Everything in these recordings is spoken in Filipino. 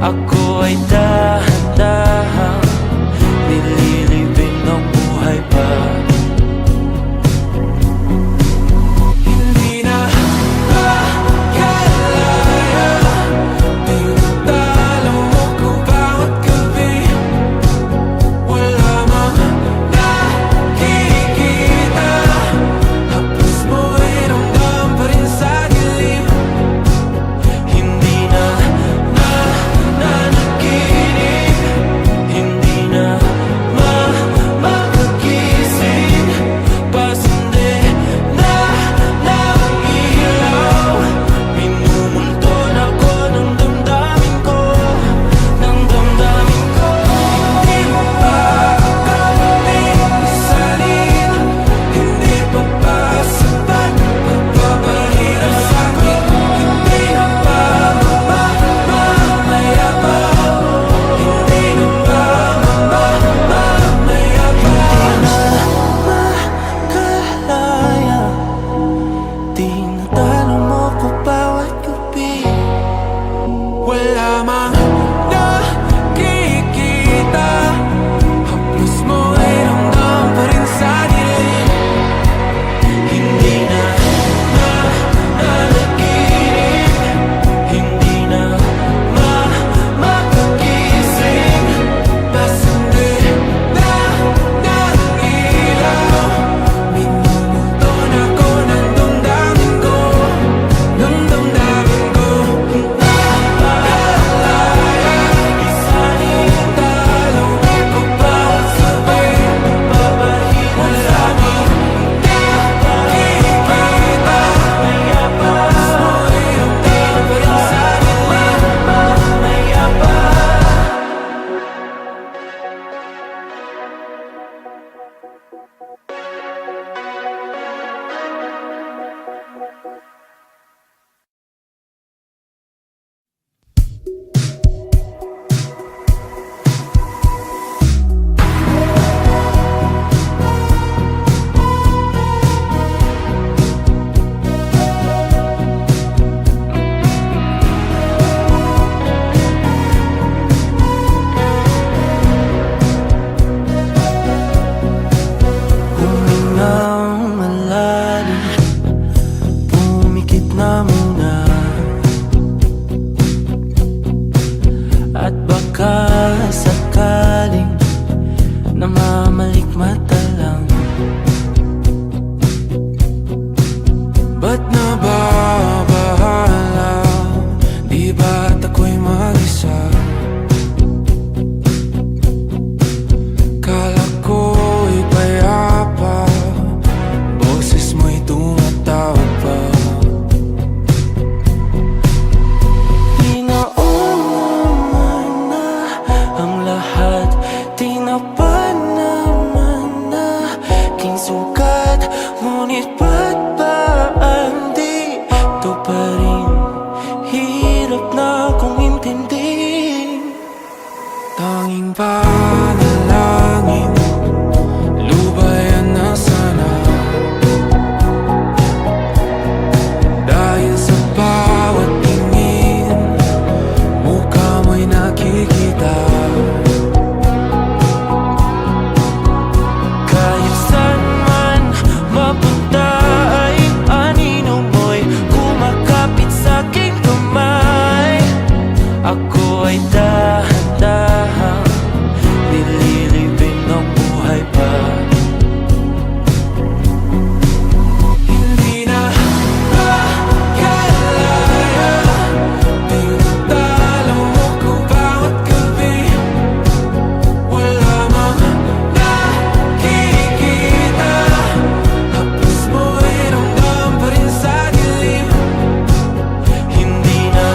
Ako ay dahan-dahang nililibing ng buhay pa. Hindi na makalaya, tinatalo mo ko bawat gabi. Wala mang nakikita, haplos mo ay ramdam pa rin sa dilim. Hindi na nanaginip, hindi na makagising. Pasindi na ng ilaw, minumulton ako ng damdamin ko, ng damdamin ko. Hindi mo pa akalaing isalin, hindi pa ba sapat pagpapahirap sa'kin? Hindi na ba mamamaya pa? Hindi na ba mamamaya pa? Makalaya, tinatalo mo ko bawat gabi. Wala mang nakikita, haplos mo ay ramdam pa rin sa dilim. Hindi na nanaginip, hindi na makagising. Pasindi na ng ilaw, minumulton ako ng damdamin ko, ng damdamin ko. Nakalaya, isalin talo ko bawat sabi. Papahirap sa'kin, nakikita, haplos mo ay ramdam pa rin sa dilim. Mamaya pa. Humingang malalim, pumikit na muna, at baka sakaling namamalikmata lang. Ba't nababahala? Di ba't ako'y mag-isa? Kala ko'y payapa, boses mo'y tumatawag pa. Tinaon naman na ang lahat, tinapan naman na king sukat. Ngunit ba't ba andito pa rin? Hirap na kong intindihin. Tanging panalangin, lubayan na sana. Dahil sa bawat tingin, mukha mo'y nakikita. Kahit saan man mapunta ay anino mo'y kumakapit sa'king kamay. Ako ay dahan-dahang nililibing ng buhay pa. Hindi na makalaya, tinatalo mo ko bawat gabi. Wala mang nakikita, haplos mo ay ramdam pa rin sa dilim. Hindi na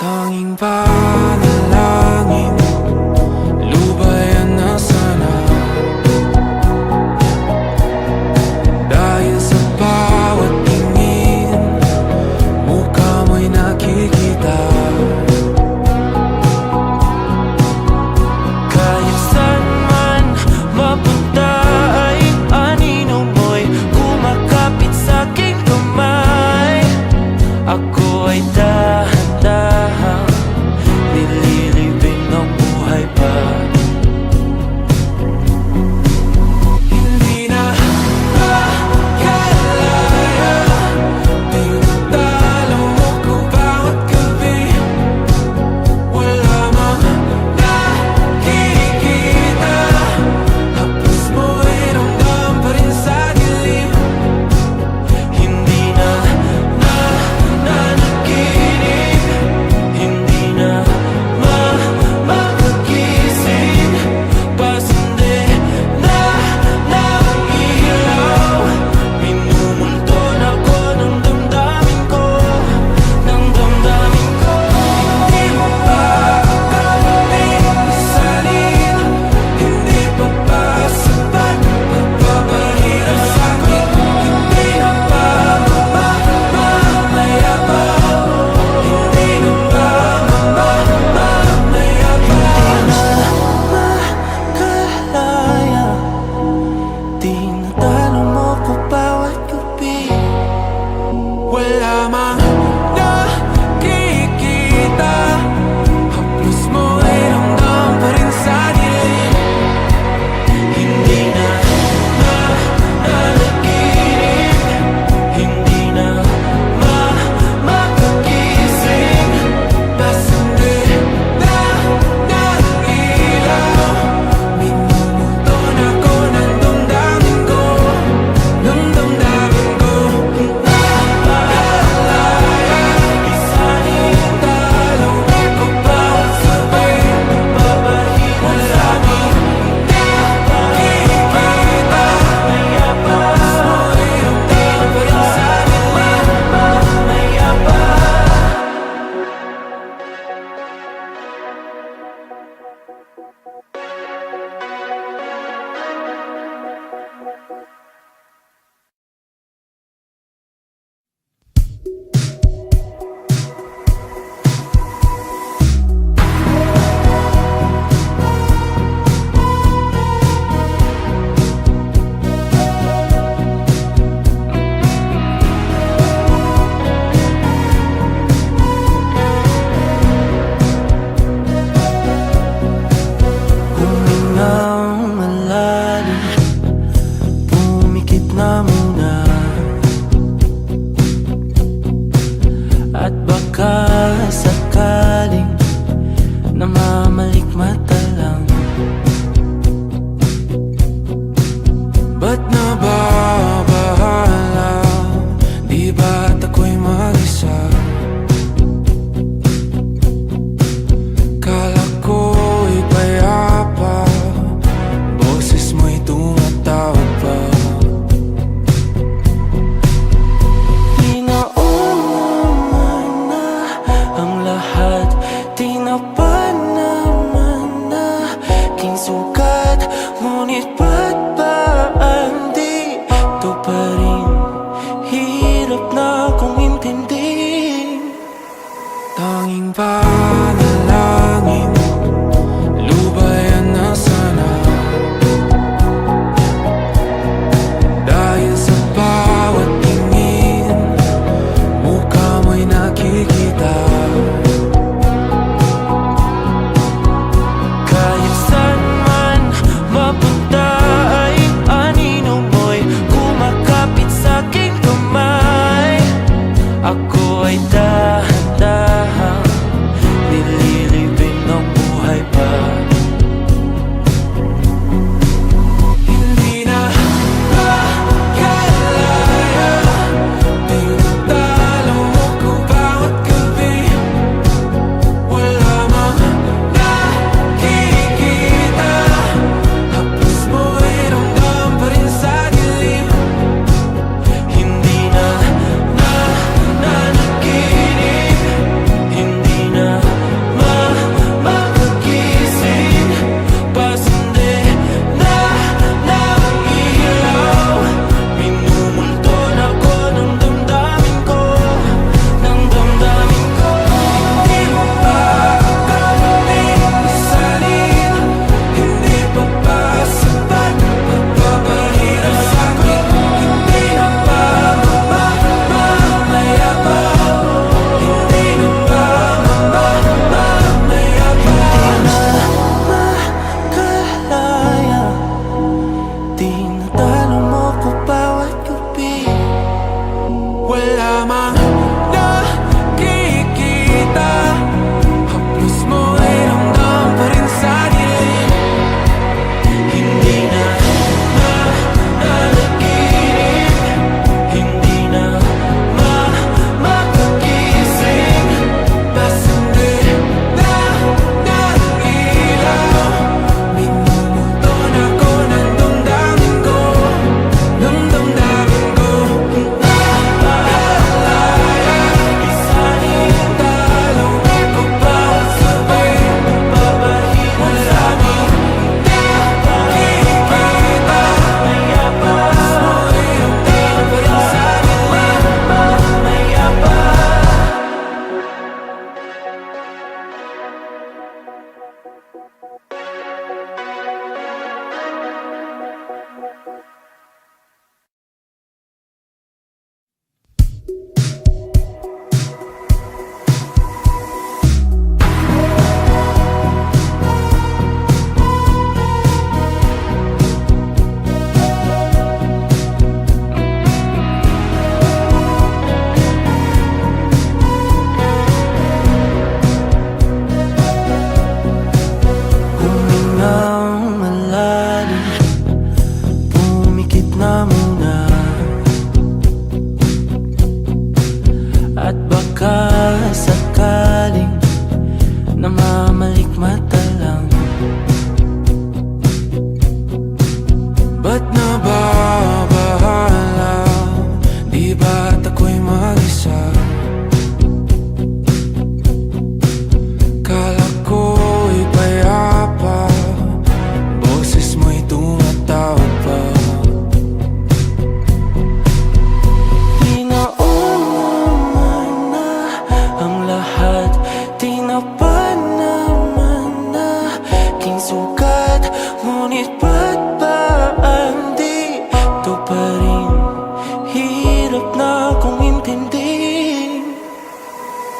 Tanging panalangin, lubayan na sana. Dahil sa bawat tingin, mukha mo'y nakikita. Kahit saan man mapunta ay anino mo'y kumakapit sa'king kamay. Ako ay dahan-dahang nililibing ng buhay pa. Hindi na makalaya, tinatalo mo ko bawat gabi. Wala mang nakikita, haplos mo'y ramdam pa rin sa dilim. Hindi na nanaginip, hindi na makagising. Pasindi na ng ilaw, minumulton ako ng damdamin ko, ng damdamin ko. Hindi mo pa kami isalin, hindi pa ba sapat pagpapahirap sa'kin? Hindi na ba mamamaya pa? Hindi na ba mamamaya pa? Makalaya, tinatalo mo ko bawat gabi. Wala mang nakikita, haplos mo'y ramdam pa rin sa dilim. Hindi na nanaginip, hindi na makagising. Pasindi na ng ilaw, minumulton ako ng damdamin ko, ng damdamin ko. Nakalaya, isahin talo ko bawat gabi. Babahirap sa'kin, nakikita, haplos mo'y ramdam pa rin sa dilim. Mamaya pa. Humingang malalim, pumikit na muna, at baka sakaling namamalikmata lang. Ba't nababahala? Di ba't ako'y mag-isa? Kala ko'y payapa, boses mo'y tumatawag pa. Tinaon naman na ang lahat, tinapan naman na king sukat. Ngunit ba't ba andito pa rin? Hirap na kong intindihin. Tanging panalangin, lubayan na sana. Dahil sa bawat tingin, mukha mo'y nakikita. Kahit saan man mapunta ay anino mo'y kumakapit sa'king kamay. Ako ay dahan-dahang nililibing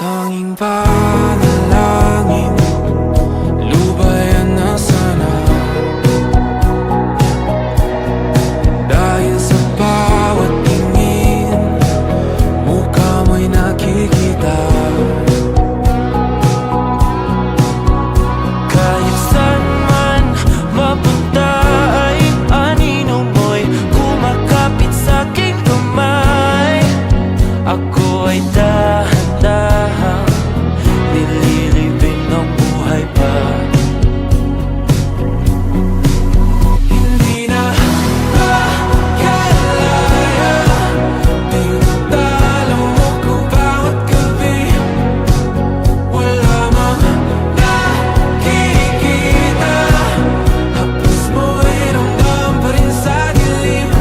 Tanging panalangin, lubayan na sana. Dahil sa bawat tingin, mukha mo'y nakikita. Kahit saan man mapunta ay anino mo'y kumakapit sa'king kamay. Ako ay dahan-dahang nililibing ng buhay pa. Hindi na makalaya, tinatalo mo ko bawat gabi. Wala mang nakikita, haplos mo'y ramdam pa rin sa dilim.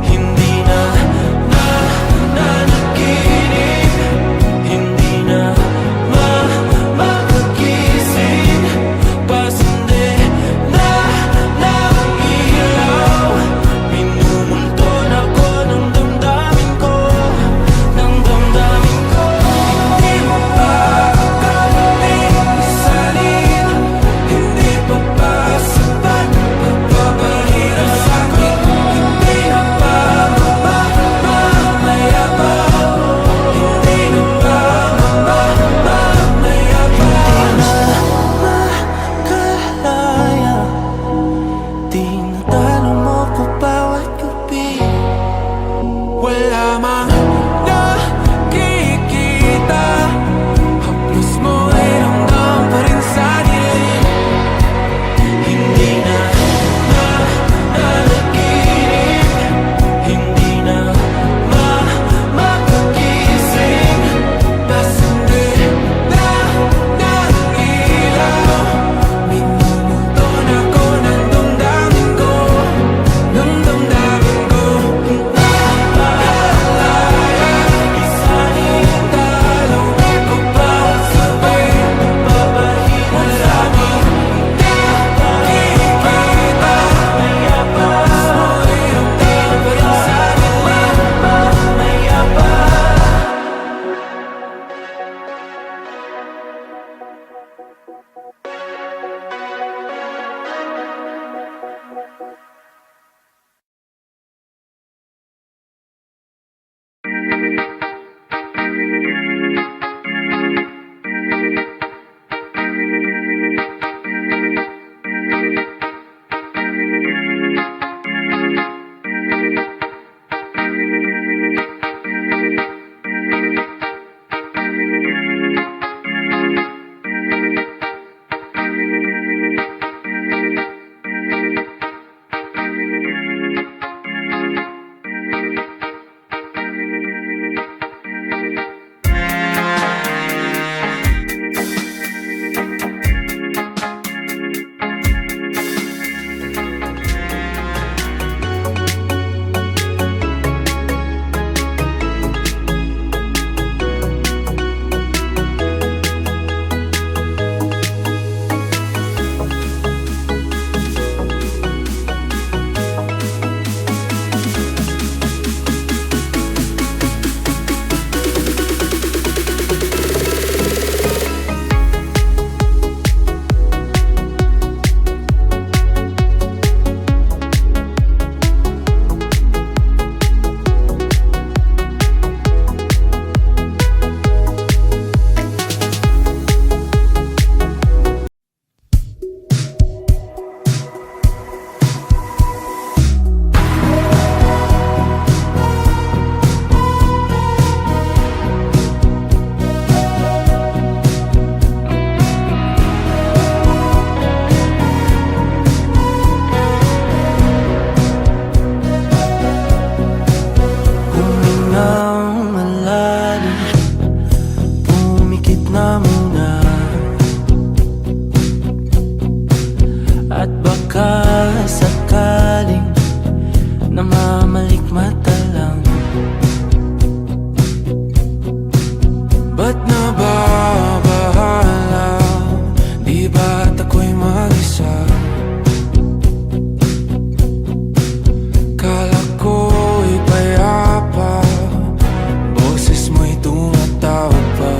Hindi na nanaginip, hindi na makagising. Pasindi na ng ilaw, minumulton ako ng damdamin ko, ng damdamin ko. Hindi mo pa kami isalin, hindi pa ba sapat pagpapahirap sa'kin? Hindi na ba mamamaya pa? Hindi na ba mamamaya pa? Makalaya, tinatalo mo ko bawat gabi. Wala mang nakikita, haplos mo'y ramdam pa rin sa dilim. Hindi na nanaginip, hindi na makagising. Pasindi na ng ilaw, minumulton ako ng damdamin ko, ng damdamin ko. Hindi makalaya, isahin talo ko pa sabay pagpapahirap sa'kin. Nakikita, haplos mo'y ramdam pa rin sa dilim. Mamaya pa. Kala ko'y payapa, boses mo'y tumatawag pa.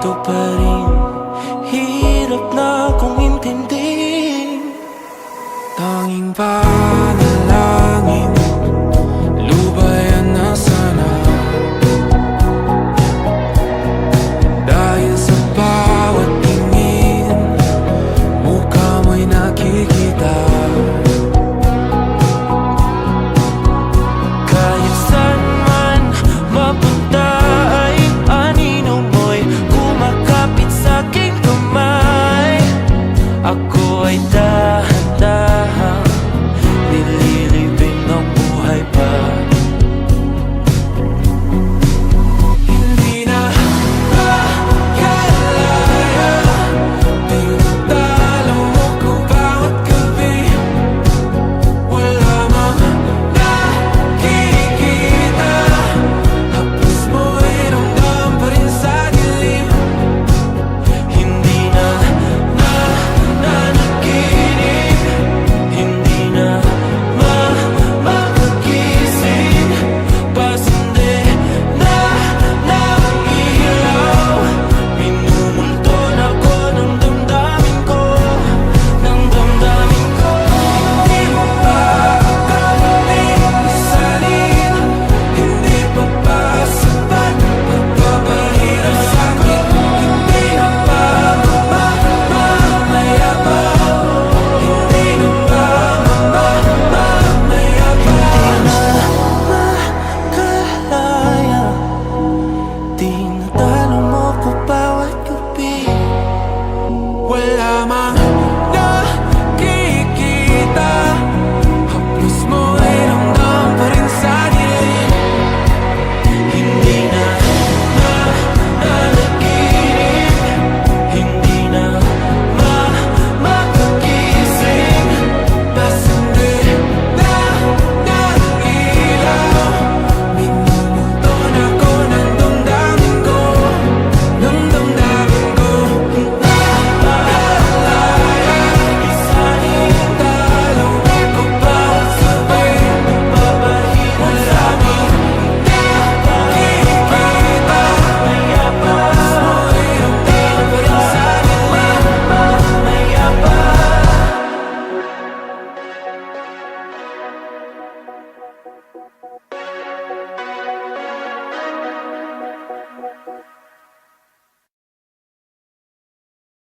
ganito pa rin. Hirap na kong intindihin. Tanging panalangin, lubayan na sana. Dahil sa bawat tingin, mukha mo'y nakikita. Kahit saan man mapunta ay anino mo'y kumakapit sa aking kamay. Ako ay dahan-dahang nililibing ng buhay pa. Hindi na makalaya, tinatalo mo ko bawat gabi. Wala mang nakikita, haplos mo ay ramdam pa rin sa dilim. Hindi na nanaginip, hindi na makagising. Pasindi na ng ilaw, minumulton ako ng damdamin ko, ng damdamin ko. Hindi mo pa kailangan isalin, hindi pa ba sapat pagpapahirap sa'kin? Hindi na ba mamamayabang? Hindi na ba mamamayabang? Makalaya, tinatalo mo ko bawat gabi. Wala mang nakikita, haplos mo ay ramdam pa rin sa dilim. Hindi na nanaginip, hindi na makagising. Pasindi na ng ilaw, minumulton ako ng damdamin ko, ng